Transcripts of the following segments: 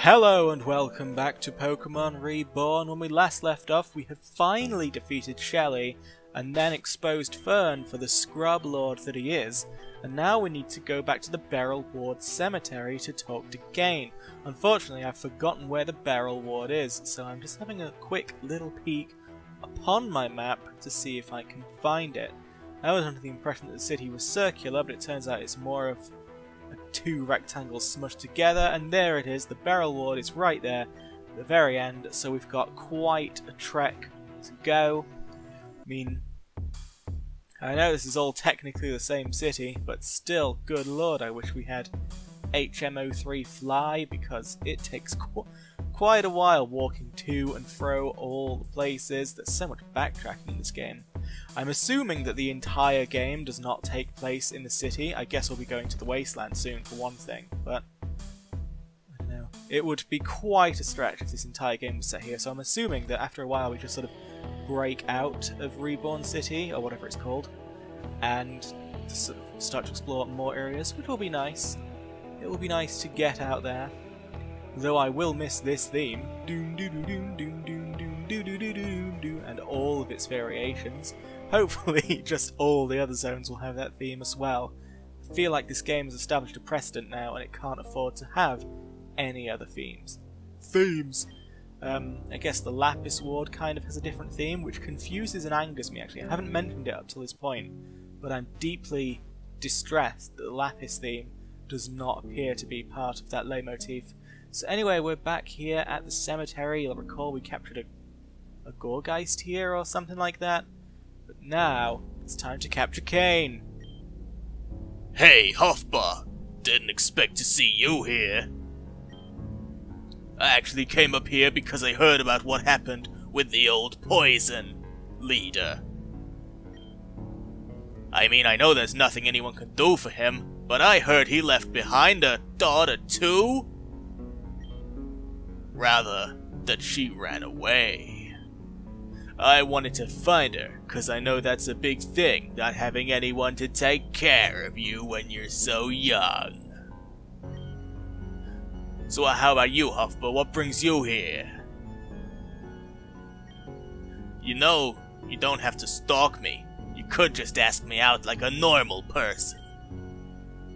Hello and welcome back to Pokémon Reborn. When we last left off, we had finally defeated Shelly and then exposed Fern for the scrub lord that he is, and now we need to go back to the Beryl Ward Cemetery to talk to Kane. Unfortunately, I've forgotten where the Beryl Ward is, so I'm just having a quick little peek upon my map to see if I can find it. I was under the impression that the city was circular, but it turns out it's more of two rectangles smushed together, and there it is. The Beryl Ward is right there at the very end, so we've got quite a trek to go. I mean, I know this is all technically the same city, but still, good lord, I wish we had HMO3 Fly, because it takes quite a while walking to and fro all the places. There's so much backtracking in this game. I'm assuming that the entire game does not take place in the city. I guess we'll be going to the wasteland soon for one thing, but I don't know. It would be quite a stretch if this entire game was set here, so I'm assuming that after a while we just sort of break out of Reborn City, or whatever it's called, and just sort of start to explore more areas, which will be nice. It will be nice to get out there. Though I will miss this theme, doom doom doom doom doom doom doom doom doom doom, and all of its variations. Hopefully, just all the other zones will have that theme as well. I feel like this game has established a precedent now, and it can't afford to have any other themes. I guess the Lapis Ward kind of has a different theme, which confuses and angers me. Actually, I haven't mentioned it up till this point, but I'm deeply distressed that the Lapis theme does not appear to be part of that leitmotif. So anyway, we're back here at the cemetery. You'll recall we captured a Gorgeist here or something like that. But now, it's time to capture Kane. Hey, Hofba! Didn't expect to see you here. I actually came up here because I heard about what happened with the old poison leader. I mean, I know there's nothing anyone can do for him, but I heard he left behind a daughter too? Rather, that she ran away. I wanted to find her, cause I know that's a big thing, not having anyone to take care of you when you're so young. So how about you, Hofba? What brings you here? You know, you don't have to stalk me. You could just ask me out like a normal person.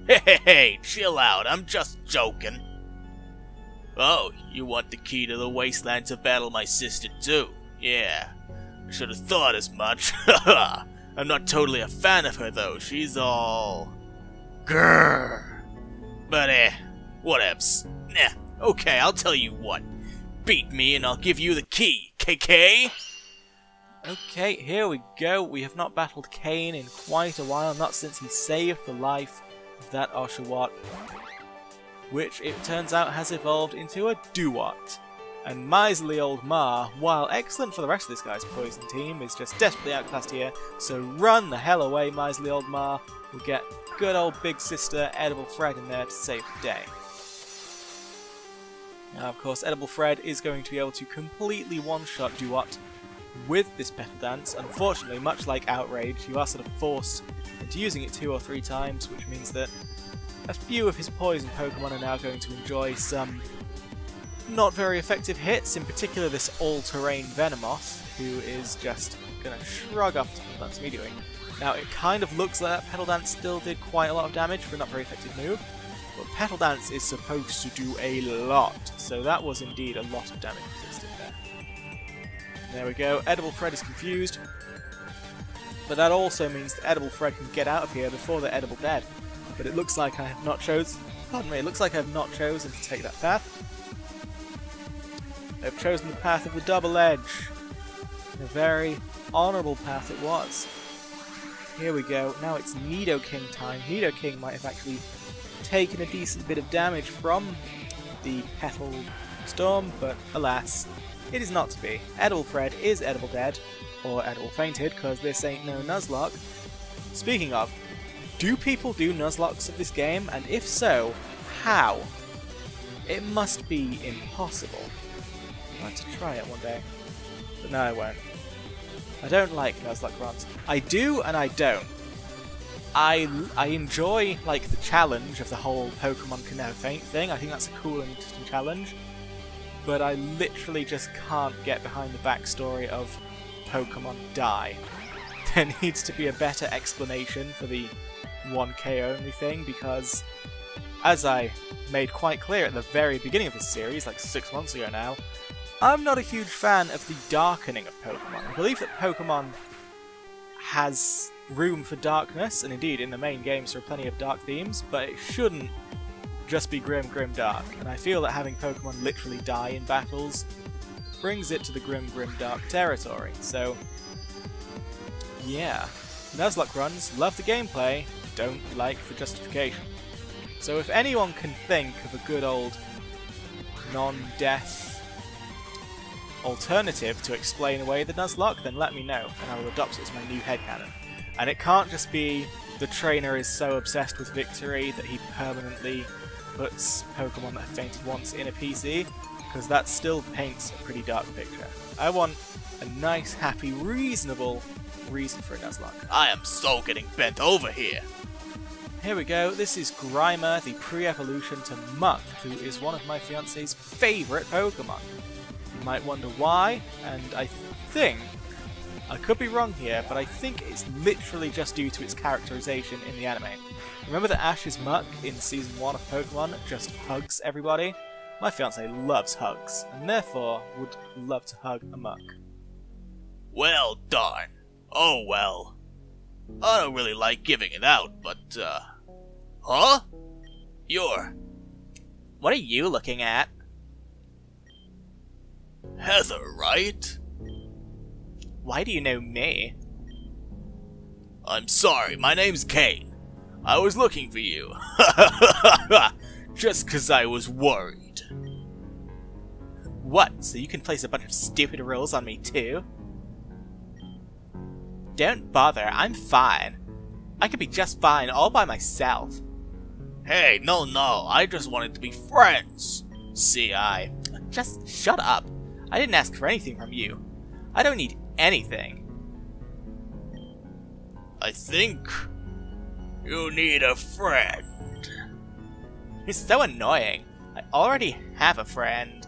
Hey, chill out, I'm just joking. Oh, you want the key to the wasteland to battle my sister too? Yeah, I should have thought as much. I'm not totally a fan of her though, she's all... grrr. But whatevs. Nah, okay, I'll tell you what. Beat me and I'll give you the key, KK? Okay, here we go. We have not battled Kane in quite a while, not since he saved the life of that Oshawott, which it turns out has evolved into a Duat. And miserly old Ma, while excellent for the rest of this guy's poison team, is just desperately outclassed here, so run the hell away, miserly old Ma. We'll get good old big sister Edible Fred in there to save the day. Now, of course, Edible Fred is going to be able to completely one-shot Duat with this Petal Dance. Unfortunately, much like Outrage, you are sort of forced into using it 2 or 3 times, which means that a few of his poison Pokemon are now going to enjoy some not very effective hits, in particular this all-terrain Venomoth, who is just going to shrug off the Petal Dance immediately. Now, it kind of looks like that Petal Dance still did quite a lot of damage for a not very effective move, but Petal Dance is supposed to do a lot, so that was indeed a lot of damage resisted there. There we go, Edible Fred is confused, but that also means that Edible Fred can get out of here before they're Edible Dead. But it looks like I have not chosen... Pardon me, it looks like I have not chosen to take that path. I've chosen the path of the Double Edge. And a very honourable path it was. Here we go, now it's Nidoking time. Nidoking might have actually taken a decent bit of damage from the Petal Storm, but alas, it is not to be. Edible Fred is Edible Dead, or Edible Fainted, because this ain't no Nuzlocke. Speaking of, do people do Nuzlocks of this game? And if so, how? It must be impossible. I'll have to try it one day. But no, I won't. I don't like Nuzlocke runs. I do and I don't. I enjoy like the challenge of the whole Pokemon can never faint thing. I think that's a cool and interesting challenge. but I literally just can't get behind the backstory of Pokémon die. There needs to be a better explanation for the 1K only thing, because as I made quite clear at the very beginning of this series, like 6 months ago now, I'm not a huge fan of the darkening of Pokémon. I believe that Pokémon has room for darkness, and indeed in the main games there are plenty of dark themes, but it shouldn't just be grim dark, and I feel that having Pokémon literally die in battles brings it to the grim dark territory. So yeah, Nuzlocke runs, love the gameplay, don't like the justification. So if anyone can think of a good old non-death alternative to explain away the Nuzlocke, then let me know, and I will adopt it as my new headcanon. And it can't just be the trainer is so obsessed with victory that he permanently puts Pokemon that have fainted once in a PC, because that still paints a pretty dark picture. I want a nice, happy, reasonable reason for a Nuzlocke. I am so getting bent over here. Here we go, this is Grimer, the pre-evolution to Muck, who is one of my fiance's favourite Pokemon. You might wonder why, and I think, I could be wrong here, but I think it's literally just due to its characterization in the anime. Remember that Ash's Muck in Season 1 of Pokemon just hugs everybody? My fiance loves hugs, and therefore would love to hug a Muck. Well, darn. Oh well. I don't really like giving it out, but, Huh? What are you looking at? Heather, right? Why do you know me? I'm sorry, my name's Kane. I was looking for you. Just 'cause I was worried. What, so you can place a bunch of stupid rules on me too? Don't bother, I'm fine. I could be just fine all by myself. Hey, no, I just wanted to be friends. Just shut up. I didn't ask for anything from you. I don't need anything. I think you need a friend. You're so annoying. I already have a friend.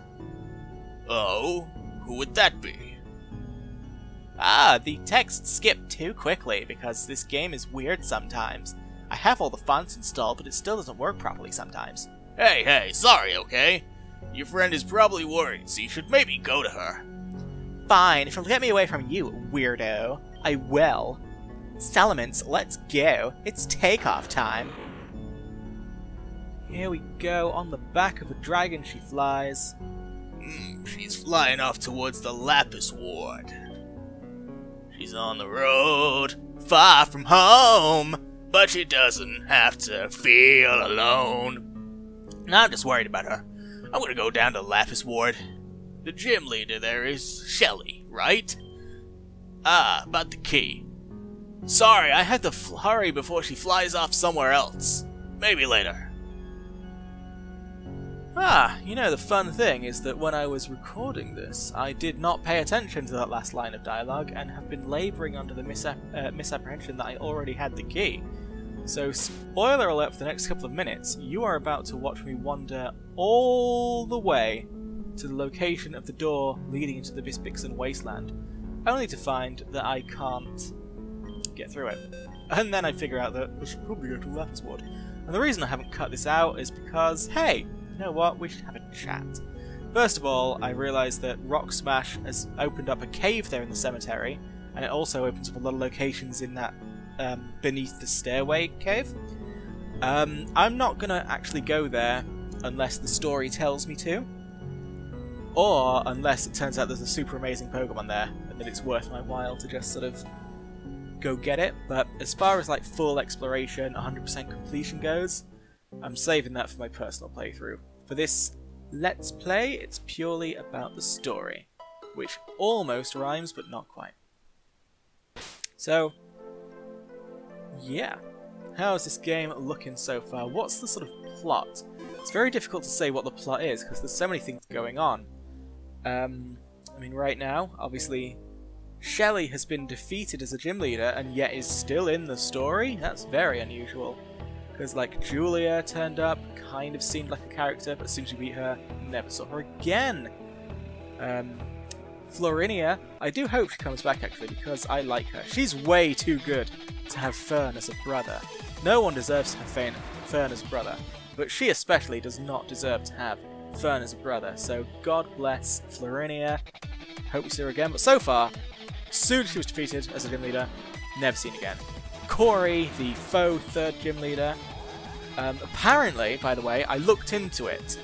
Oh? Who would that be? The text skipped too quickly because this game is weird sometimes. I have all the fonts installed, but it still doesn't work properly sometimes. Hey, sorry, okay? Your friend is probably worried, so you should maybe go to her. Fine, if you'll get me away from you, weirdo, I will. Salamence, let's go. It's takeoff time. Here we go, on the back of a dragon she flies. She's flying off towards the Lapis Ward. She's on the road, far from home, but she doesn't have to feel alone. I'm just worried about her. I'm gonna go down to Lapis Ward. The gym leader there is Shelly, right? About the key. Sorry, I had to hurry before she flies off somewhere else. Maybe later. You know, the fun thing is that when I was recording this, I did not pay attention to that last line of dialogue and have been labouring under the misapprehension that I already had the key. So, spoiler alert for the next couple of minutes, you are about to watch me wander all the way to the location of the door leading into the Bispixen Wasteland, only to find that I can't get through it. And then I figure out that I should probably go to Lapis Ward. And the reason I haven't cut this out is because, hey, you know what, we should have a chat. First of all, I realised that Rock Smash has opened up a cave there in the cemetery, and it also opens up a lot of locations in that beneath the stairway cave. I'm not going to actually go there unless the story tells me to, or unless it turns out there's a super amazing Pokemon there, and that it's worth my while to just sort of go get it. But as far as like full exploration, 100% completion goes, I'm saving that for my personal playthrough. For this Let's Play, it's purely about the story, which almost rhymes, but not quite. So, yeah. How is this game looking so far? What's the sort of plot? It's very difficult to say what the plot is, because there's so many things going on. I mean, right now, obviously, Shelly has been defeated as a gym leader, and yet is still in the story? That's very unusual. Because, like, Julia turned up, kind of seemed like a character, but as soon as you beat her, never saw her again. Florinia, I do hope she comes back actually, because I like her. She's way too good to have Fern as a brother. No one deserves to have Fern as a brother, but she especially does not deserve to have Fern as a brother. So God bless Florinia. Hope we see her again. But so far, as soon as she was defeated as a gym leader, never seen again. Corey, the faux third gym leader. Apparently, by the way, I looked into it.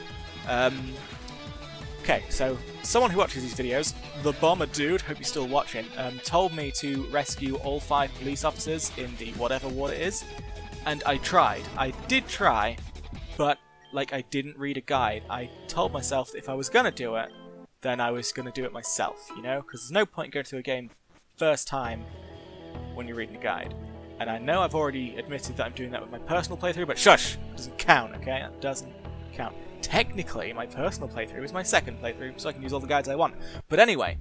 Okay, so someone who watches these videos, the Bomber Dude, hope you're still watching, told me to rescue all 5 police officers in the whatever ward it is, and I tried. I did try, but I didn't read a guide. I told myself that if I was gonna do it, then I was gonna do it myself, you know? Because there's no point going to a game first time when you're reading a guide. And I know I've already admitted that I'm doing that with my personal playthrough, but shush! It doesn't count, okay? That doesn't count. Technically, my personal playthrough is my second playthrough, so I can use all the guides I want. But anyway,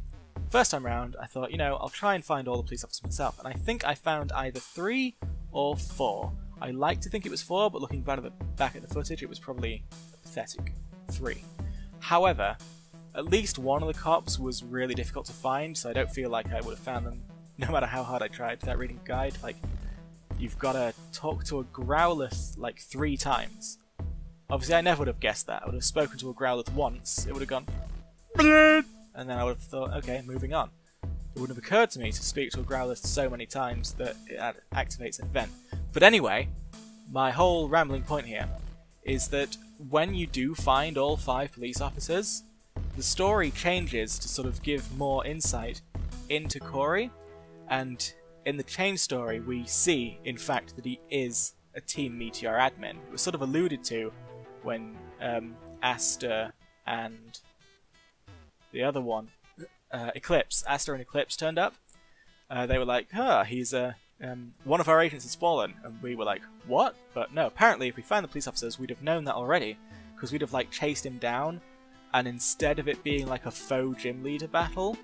first time round, I thought, you know, I'll try and find all the police officers myself. And I think I found either 3 or 4. I like to think it was 4, but looking back at the footage, it was probably a pathetic 3. However, at least one of the cops was really difficult to find, so I don't feel like I would have found them no matter how hard I tried without reading a guide. You've got to talk to a Growlithe 3 times. Obviously, I never would have guessed that. I would have spoken to a Growlithe once, it would have gone, and then I would have thought, okay, moving on. It wouldn't have occurred to me to speak to a Growlithe so many times that it activates an event. But anyway, my whole rambling point here is that when you do find all 5 police officers, the story changes to sort of give more insight into Corey, and in the change story we see, in fact, that he is a Team Meteor admin. It was sort of alluded to when Aster and the other one, Eclipse, Aster and Eclipse turned up. They were like, he's one of our agents has fallen, and we were like, what? But no, apparently if we found the police officers, we'd have known that already, because we'd have chased him down, and instead of it being a faux gym leader battle,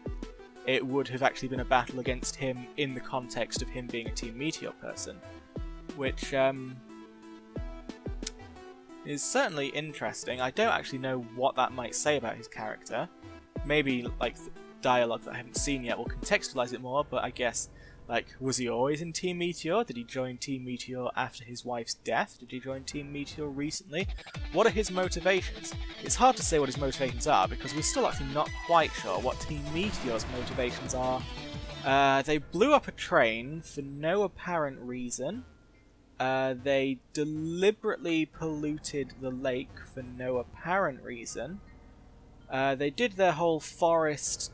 it would have actually been a battle against him in the context of him being a Team Meteor person, which is certainly interesting. I don't actually know what that might say about his character. Maybe dialogue that I haven't seen yet will contextualize it more, but I guess, was he always in Team Meteor? Did he join Team Meteor after his wife's death? Did he join Team Meteor recently? What are his motivations? It's hard to say what his motivations are, because we're still actually not quite sure what Team Meteor's motivations are. They blew up a train for no apparent reason. They deliberately polluted the lake for no apparent reason. They did their whole forest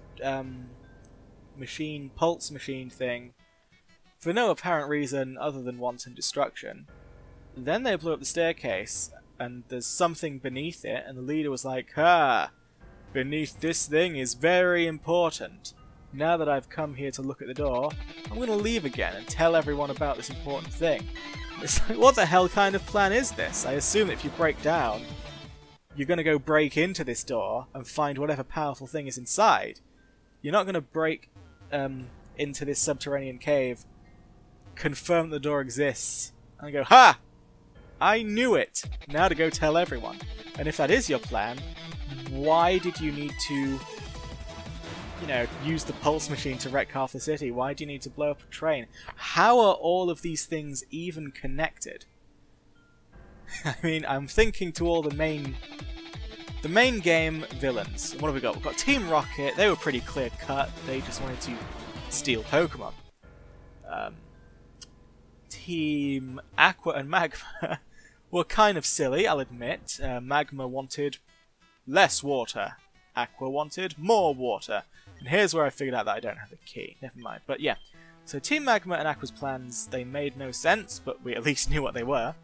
pulse machine thing for no apparent reason other than wanton destruction. Then they blew up the staircase, and there's something beneath it, and the leader was like, beneath this thing is very important. Now that I've come here to look at the door, I'm going to leave again and tell everyone about this important thing. It's like, what the hell kind of plan is this? I assume that if you break down, you're going to go break into this door and find whatever powerful thing is inside. You're not going to break into this subterranean cave, confirm the door exists, and go, ha! I knew it! Now to go tell everyone. And if that is your plan, why did you need to, use the pulse machine to wreck half the city? Why do you need to blow up a train? How are all of these things even connected? I mean, I'm thinking to all the main game villains. What have we got? We've got Team Rocket. They were pretty clear cut. They just wanted to steal Pokemon. Team Aqua and Magma were kind of silly, I'll admit. Magma wanted less water. Aqua wanted more water. And here's where I figured out that I don't have the key. Never mind. But yeah. So Team Magma and Aqua's plans, they made no sense, but we at least knew what they were.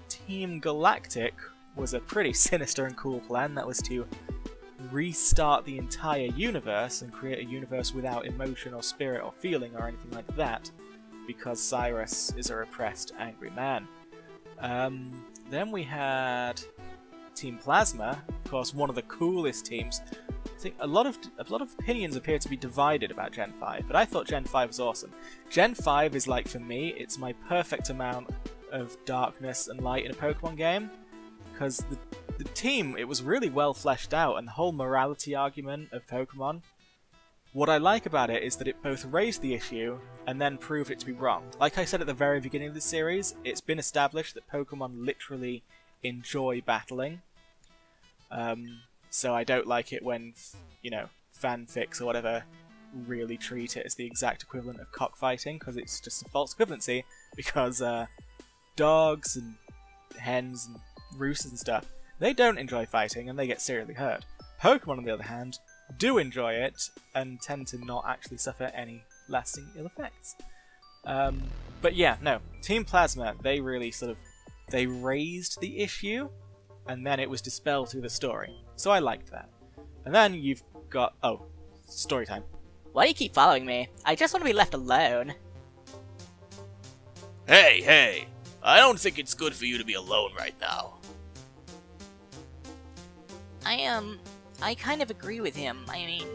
Team Galactic was a pretty sinister and cool plan. That was to restart the entire universe and create a universe without emotion or spirit or feeling or anything like that, because Cyrus is a repressed, angry man. Then we had Team Plasma, of course, one of the coolest teams. I think a lot of opinions appear to be divided about Gen 5, but I thought Gen 5 was awesome. Gen 5 is for me, it's my perfect amount of darkness and light in a Pokemon game, because the team, it was really well fleshed out, and the whole morality argument of Pokemon, what I like about it is that it both raised the issue and then proved it to be wrong. Like I said at the very beginning of the series, it's been established that Pokemon literally enjoy battling. So I don't like it when, fanfics or whatever really treat it as the exact equivalent of cockfighting, because it's just a false equivalency, because dogs and hens and roosters and stuff, they don't enjoy fighting and they get seriously hurt. Pokemon, on the other hand, do enjoy it and tend to not actually suffer any lasting ill effects. But yeah, no, Team Plasma, they really they raised the issue and then it was dispelled through the story. So I liked that. And then you've got... oh, story time. Why do you keep following me? I just want to be left alone. Hey! I don't think it's good for you to be alone right now. I kind of agree with him. I mean,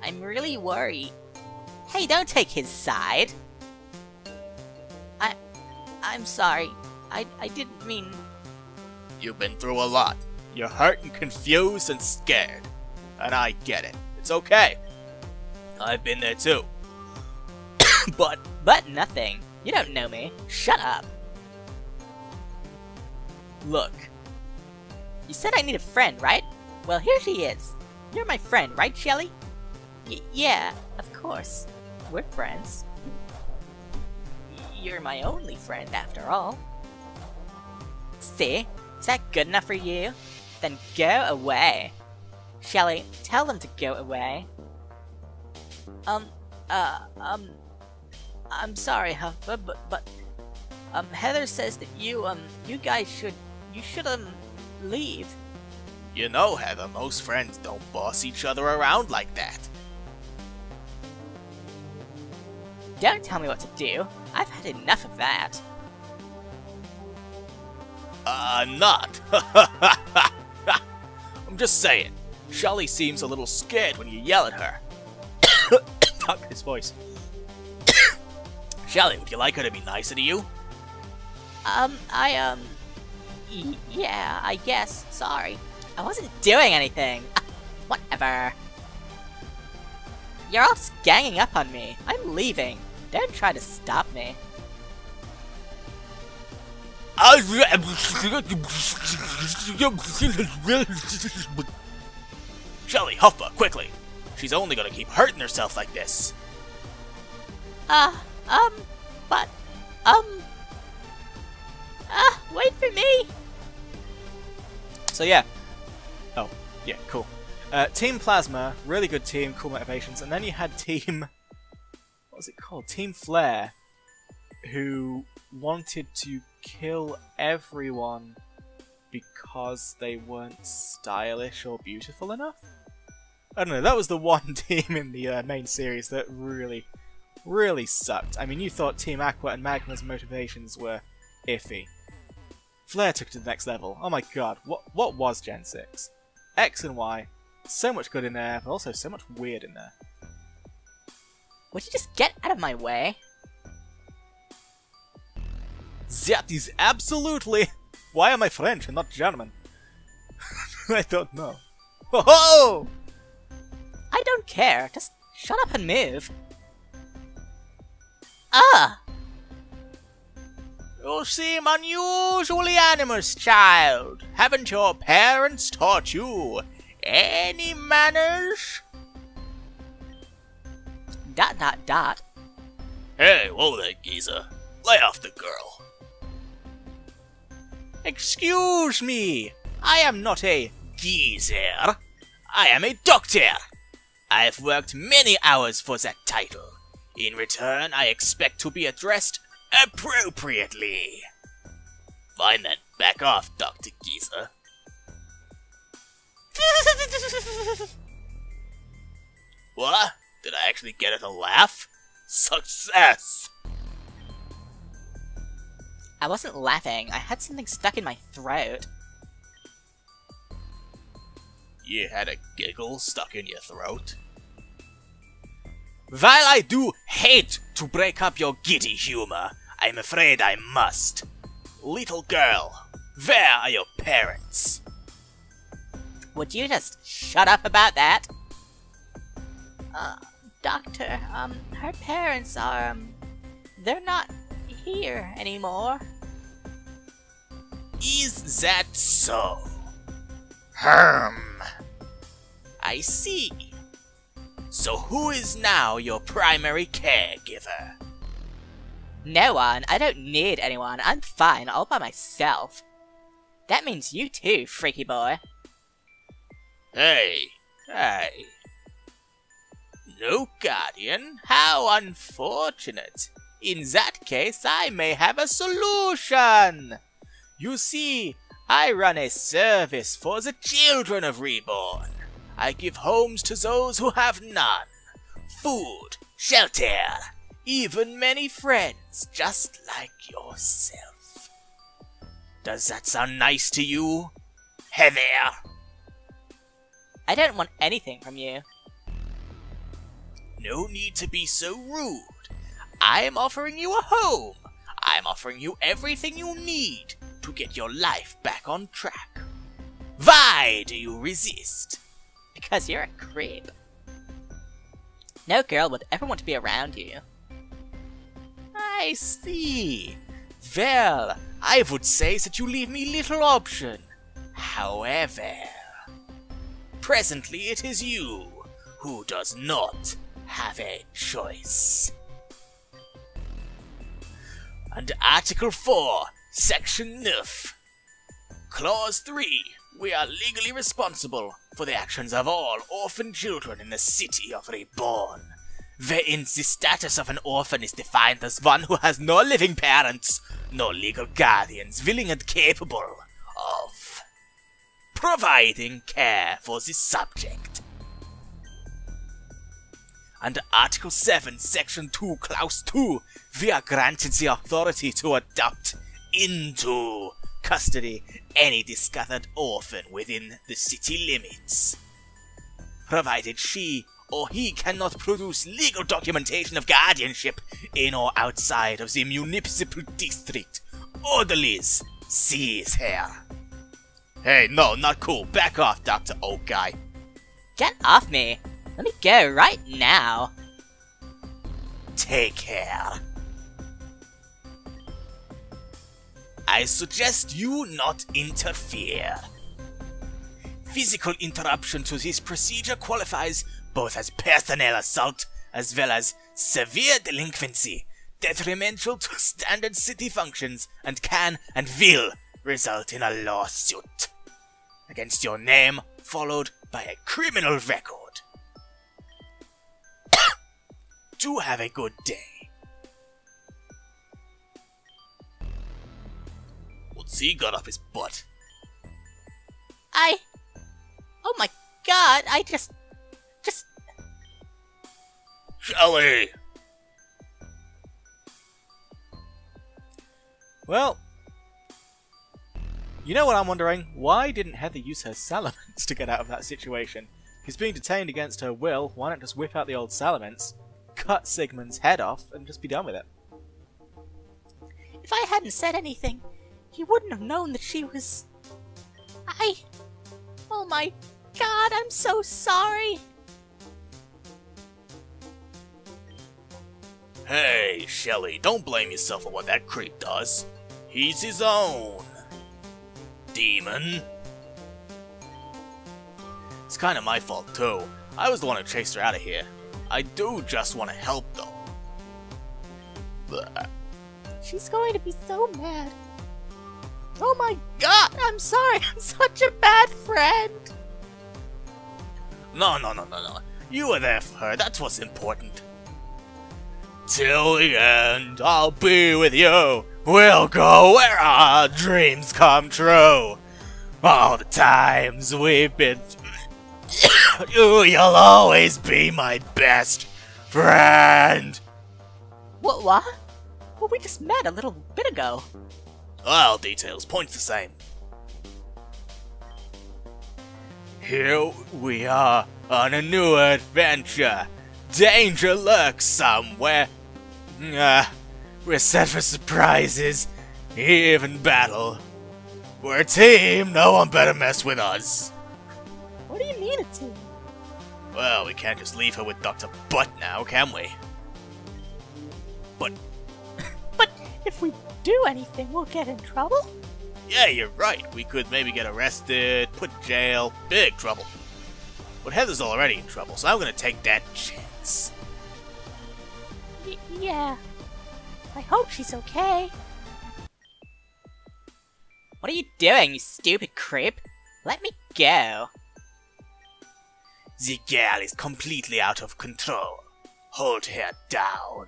I'm really worried. Hey, don't take his side. I'm sorry. I didn't mean... You've been through a lot. You're hurt and confused and scared. And I get it. It's okay. I've been there too. But nothing. You don't know me. Shut up. Look. You said I need a friend, right? Well, here she is. You're my friend, right, Shelly? Yeah, of course. We're friends. You're my only friend, after all. See? Is that good enough for you? Then go away. Shelly, tell them to go away. I'm sorry, Huff, but Heather says that you guys should leave. You know, Heather, most friends don't boss each other around like that. Don't tell me what to do. I've had enough of that. I'm not. I'm just saying. Shelly seems a little scared when you yell at her. Tuck his voice. Shelly, would you like her to be nicer to you? Yeah, I guess. Sorry. I wasn't doing anything. Whatever. You're all just ganging up on me. I'm leaving. Don't try to stop me. Shelly, Huffa, quickly! She's only gonna keep hurting herself like this. Wait for me! So yeah. Oh, yeah, cool. Team Plasma, really good team, cool motivations, and then you had Team... what was it called? Team Flare, who wanted to kill everyone because they weren't stylish or beautiful enough? I don't know, that was the one team in the main series that really sucked. I mean, you thought Team Aqua and Magma's motivations were iffy. Flare took it to the next level. Oh my god, what was Gen 6? X and Y, so much good in there, but also so much weird in there. Would you just get out of my way? That is absolutely... Why am I French and not German? I don't know. Ho ho! I don't care. Just shut up and move. You seem unusually animous, child. Haven't your parents taught you any manners? ... Hey, whoa there, geezer. Lay off the girl. Excuse me. I am not a geezer. I am a doctor. I've worked many hours for that title. In return, I expect to be addressed appropriately. Fine then, back off, Dr. Geezer. What? Did I actually get her to laugh? Success! I wasn't laughing. I had something stuck in my throat. You had a giggle stuck in your throat? While I do hate to break up your giddy humor, I'm afraid I must. Little girl, where are your parents? Would you just shut up about that? Doctor, her parents are, they're not here anymore. Is that so? I see. So who is now your primary caregiver? No one. I don't need anyone. I'm fine all by myself. That means you too, freaky boy. Hey. No guardian? How unfortunate. In that case, I may have a solution. You see, I run a service for the children of Reborn. I give homes to those who have none. Food, shelter, even many friends, just like yourself. Does that sound nice to you, Heather? I don't want anything from you. No need to be so rude. I am offering you a home. I'm offering you everything you need to get your life back on track. Why do you resist? Because you're a creep. No girl would ever want to be around you. I see. Well, I would say that you leave me little option. However, presently it is you who does not have a choice. Under Article 4, Section 9, Clause 3, we are legally responsible for the actions of all orphan children in the city of Reborn, wherein the status of an orphan is defined as one who has no living parents, no legal guardians willing and capable of providing care for the subject. Under Article 7, Section 2, Clause 2, we are granted the authority to adopt into custody any discovered orphan within the city limits, provided she or he cannot produce legal documentation of guardianship in or outside of the municipal district. Orderlies, seize her. Hey, no, not cool. Back off, Dr. Old Guy. Get off me. Let me go right now. Take care. I suggest you not interfere. Physical interruption to this procedure qualifies both as personnel assault as well as severe delinquency, detrimental to standard city functions, and can and will result in a lawsuit against your name, followed by a criminal record. Do have a good day. What's he got up his butt? Oh my god, I just... Shelly! Well, you know what I'm wondering? Why didn't Heather use her salamence to get out of that situation? If he's being detained against her will, why not just whip out the old salamence, cut Sigmund's head off, and just be done with it? If I hadn't said anything, he wouldn't have known that she was... Oh my god, I'm so sorry! Hey, Shelly, don't blame yourself for what that creep does. He's his own demon. It's kinda my fault, too. I was the one who chased her out of here. I do just want to help, though. Blah. She's going to be so mad. Oh my god, I'm sorry, I'm such a bad friend. No. You were there for her, that's what's important. Till the end, I'll be with you. We'll go where our dreams come true. All the times we've been... You'll always be my best friend. What? Well, we just met a little bit ago. All details point the same. Here we are on a new adventure. Danger lurks somewhere. We're set for surprises, even battle. We're a team, no one better mess with us. What do you mean it's you? Well, we can't just leave her with Dr. Butt now, can we? But But if we do anything, we'll get in trouble? yeah, you're right. We could maybe get arrested, put in jail, big trouble. But Heather's already in trouble, so I'm gonna take that chance. Yeah. I hope she's okay. What are you doing, you stupid creep? Let me go. The girl is completely out of control. Hold her down.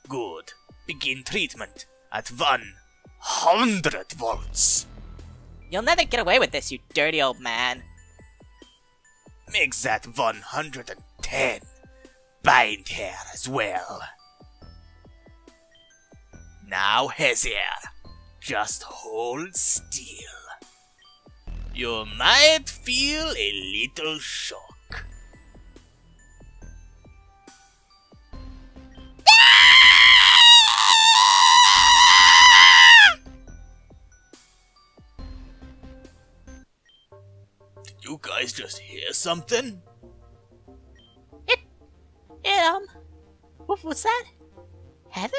Good. Begin treatment at 100 volts. You'll never get away with this, you dirty old man. Make that 110. Bind her as well. Now, Heather, just hold still. You might feel a little shock. Did you guys just hear something? What was that? Heather?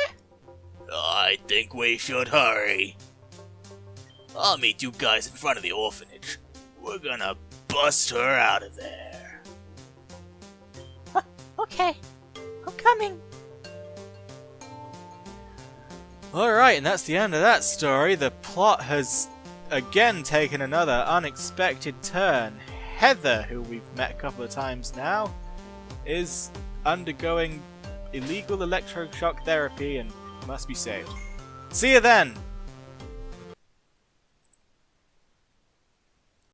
I think we should hurry. I'll meet you guys in front of the orphanage. We're gonna bust her out of there. Okay. I'm coming. Alright, and that's the end of that story. The plot has again taken another unexpected turn. Heather, who we've met a couple of times now, is undergoing illegal electroshock therapy and must be saved. See you then!